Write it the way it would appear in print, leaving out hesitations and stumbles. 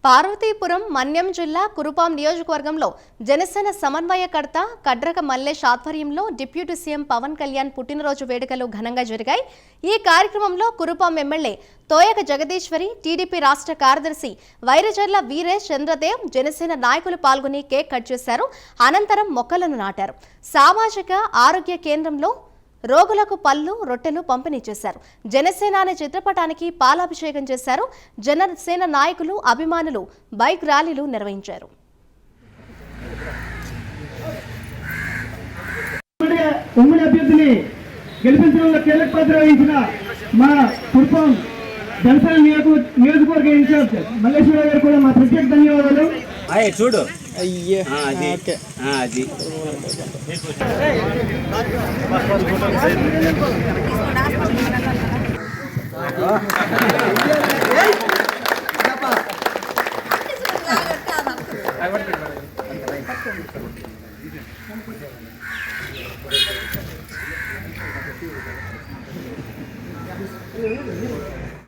పార్వతీపురం మన్యం జిల్లా కురుపాం నియోజకవర్గంలో జనసేన సమన్వయకర్త కడ్రక మల్లేష్ ఆధ్వర్యంలో డిప్యూటీ సీఎం పవన్ కళ్యాణ్ పుట్టినరోజు వేడుకలు ఘనంగా జరిగాయి। ఈ కార్యక్రమంలో కురుపాం ఎమ్మెల్యే తోయక జగదీశ్వరి, టీడీపీ రాష్ట్ర కార్యదర్శి వైరజర్ల వీరేష్ చంద్రదేవ్, జనసేన నాయకులు పాల్గొని కేక్ కట్ చేశారు। అనంతరం మొక్కలను నాటారు। సామాజిక ఆరోగ్య కేంద్రంలో రోగులకు పళ్ళు, రొట్టెలు పంపిణీ చేశారు। జనసేన అనే చిత్రపటానికి పాలాభిషేకం చేశారు। జనసేన నాయకులు, అభిమానులు బైక్ ర్యాలీలు నిర్వహించారు। ఉమ్మడి అభ్యర్థిని గెలిపించడంలో కీలక పాత్ర వహించిన మా కురుపాం జనసేన నియోజకవర్గ ఇన్ఛార్జ్ మల్లేశ్వరరావు గారు కూడా మా ప్రత్యేక ధన్యవాదాలు। చూడు అది